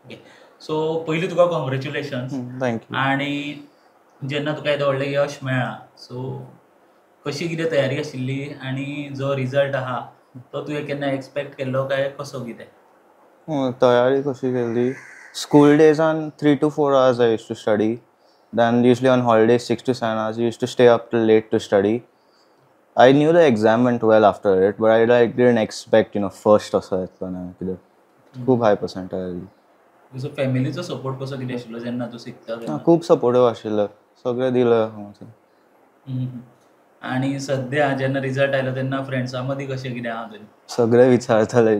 Okay. So पयलीं तुका congratulations. Thank you. आणि जेन्ना तुका येदें व्हडलें यश मेळ्ळां, सो कशी कितें तयारी आशिल्ली आनी जो रिजल्ट आहा तो तुवें केन्ना एक्सपेक्ट केल्लो काय कसो कितें? तयारी कशी केली? School days on 3 to 4 hours I used to study. Then usually on holidays 6 to 7 hours. I used to stay up till late to study. I knew the exam went well after it, but I didn't expect, first असं येतलो ना कितें. खूप हाय percentile oily. तुजो फॅमिलीचो support कसो कितें आशिल्लो जेन्ना तूं शिकता तेन्ना? खूप सपोर्टिव्ह आशिल्लो. सगळें दिलं हांगासर. आनी सद्या जेन्ना रिजल्ट आयलो तेन्ना फ्रेंड्सां मदीं कशें कितें आहा तुजें? सगळे विचारताले.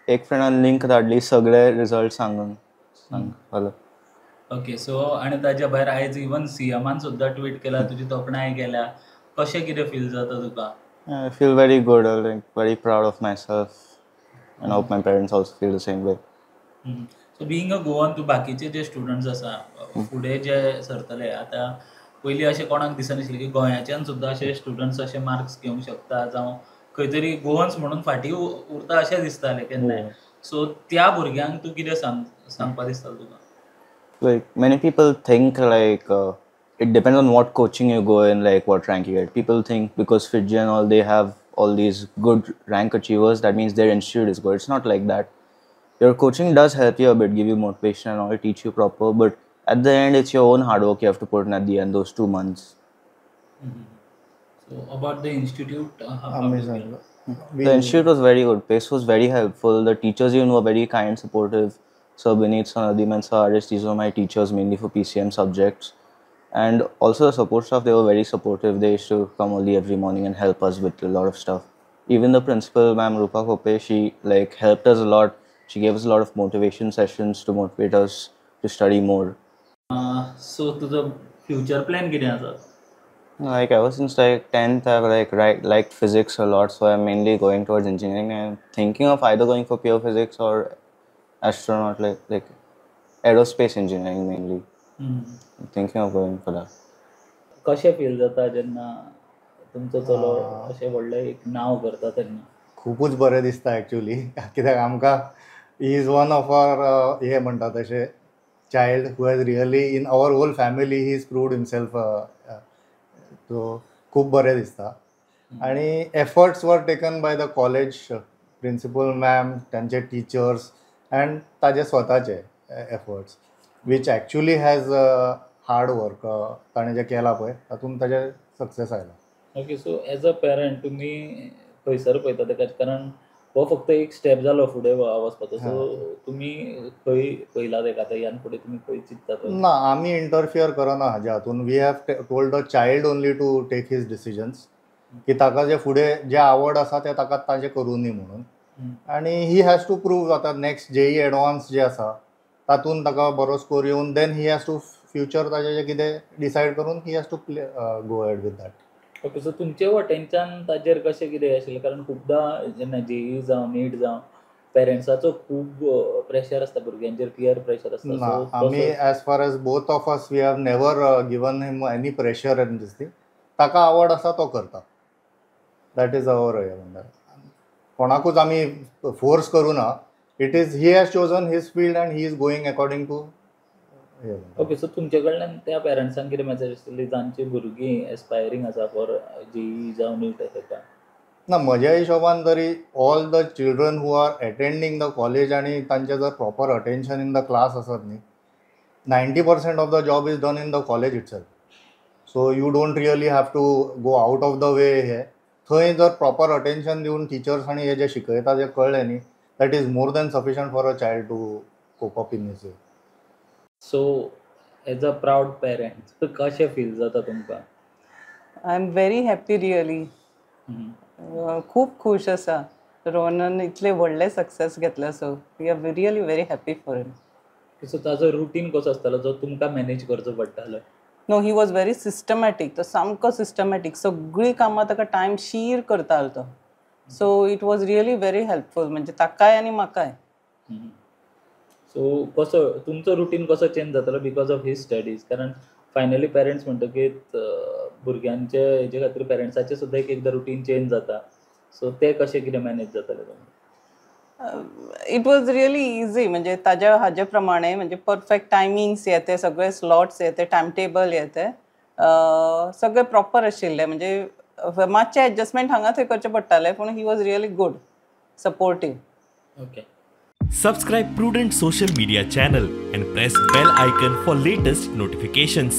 एक फ्रेंडान लिंक धाडली सगळे रिजल्ट सांगतालो. ओके. सो आनी ताज्या भायर आयज इवन सीएमान सुद्दां ट्वीट केला, तुजी तोखणाय केल्या. कशें कितें फील जाता तुका? I feel very good, very proud of myself, and I hope my parents also feel the same way. So being a Goan तूं बाकीचे जे स्टुडंट्स आसा फुडें जे सरतले, आतां पयलीं अशें कोणाक दिसनाशिल्लें की गोंयाच्यान सुद्दां अशे स्टुडंट्स अशे मार्क्स घेवंक शकता, जावं खंय तरी गोवन्स म्हणून फाटीं उरता अशें दिसतालें केन्नाय. सो त्या भुरग्यांक तूं कितें सांगपा दिसतालें तुका? Like many people think it depends on what coaching you go in, like what rank you get. People think because Fiji and all, they have all these good rank achievers, that means their institute is good. It's not like that. Your coaching does help you a bit, give you motivation and all, teach you proper, but at the end it's your own hard work you have to put in at the end, those 2 months. So about the institute, how did you feel? The institute was very good. Pace was very helpful. The teachers even were very kind, supportive. Sir Bineet, Sir Nadeem and Sir Arish, these were my teachers mainly for PCM subjects. And also the support staff, they were very supportive. They used to come early every morning and help us with a lot of stuff. Even the principal, Ma'am Rupa Kope, she helped us a lot. She gave us a lot of motivation sessions to motivate us to study more. So तुजो future plan कितें आसा? Ever since 10th, I've liked physics a lot, so I'm mainly going towards engineering. I'm thinking of either going for pure physics or astronaut, like aerospace engineering mainly. I'm thinking of going for that. कशें feel जाता जेन्ना तुमचो चलो अशें व्हडलें एक नांव करता तेन्ना? खूपच बरें दिसता एक्चुअली, कित्याक आमकां he is one of our हे म्हणटा तशें child who has really in our whole family he is proved himself. So खूप बरें दिसता. आणि efforts were taken by the college principal ma'am, त्यांचे टीचर्स अँड ताजे स्वताचे efforts which actually has hard work ताणें जें केलां पळय तातूंत ताजें सक्सेस आयला. Okay. So as a parent तुमी खंयसर पळयता तेका? कारण हो फक्त एक स्टेप जालो फुडें वचपाचो. सो तुमी खंय पळयला तेका आतां ह्यान फुडें तुमी खंय चिंततात? ना, आमी इंटरफियर करना हाज्या हातून. We have told the child only to take his decisions, की ताका जे फुडें जे आवड आसा तें ताका ताजें करूं दी म्हणून. आनी ही हॅज टू प्रूव आतां नेक्स्ट जेई एडवान्स जे आसा तातूंत ताका बरो स्कोर येवन then he has to future ताजें जें कितें डिसायड करून he has to go ahead with that. Okay. So तुमचे वटेनच्यान ताजेर कशें कितें आशिल्लें? कारण खुबदां जेन्ना जेई जावं नीट जावं पेरंट्साचो खूब प्रेशर आसता भुरग्यांचेर, पीयर प्रेशर आसता. ना, आमी as far as both of us we have never given him any pressure in this thing. ताका आवड आसा तो करता. दॅट इज अवर हे म्हणटा. कोणाकूच आमी फोर्स करूं ना. It is he has chosen his field and he is going according to. Okay. So तुमचे कडल्यान त्या पेरंट्सांक कितें मॅसेज आसतली जांची भुरगीं एस्पायरींग आसा फॉर जेई जावं नीट हेका? ना, म्हज्या हिशोबान तरी all the children who are attending the college आनी तांचें जर proper attention in the class आसत न्ही, 90% of the job is done in the college itself. So you don't really have to go out of the way. हे थंय जर proper attention दिवन teachers आनी हे जे शिकयता जें कळ्ळें न्ही, that is more than sufficient for a child to cope up in this way. So as a proud parent कशें फील जाता तुमकां? I am very happy really. खूप खुश आसा. रोहनान इतले व्हडले सक्सेस घेतला, so we are really very happy for him. So ताजो रुटीन कसो आसतालो जो तुमकां मॅनेज करचो पडटालो? No, he was very systematic. तो सामको सिस्टमॅटीक. सगळीं कामां ताका टायमशीर करतालो तो. So it was really very helpful, म्हणजे ताकाय आनी म्हाकाय. सो कसो तुमचो रुटीन कसो चेंज जातालो बिकॉज ऑफ हीज स्टडीज? कारण फायनली पेरंट्स म्हणटकीत भुरग्यांचे हेजे खातीर पेरंट्साचें सुद्दां एक एकदां रुटीन चेंज जाता. सो ते कशें कितें मॅनेज जातालें तुमकां? इट वॉज रियली इझी, म्हणजे ताज्या हाजे प्रमाणे म्हणजे परफेक्ट टायमिंग्स येते, सगळे स्लॉट्स येते, टायम टेबल येते, सगळे प्रॉपर आशिल्ले. म्हणजे मातशें एडजस्टमेंट हांगा थंय करचें पडटालें, पूण he was really good, supportive. Okay. Subscribe Prudent social media channel and press bell icon for latest notifications.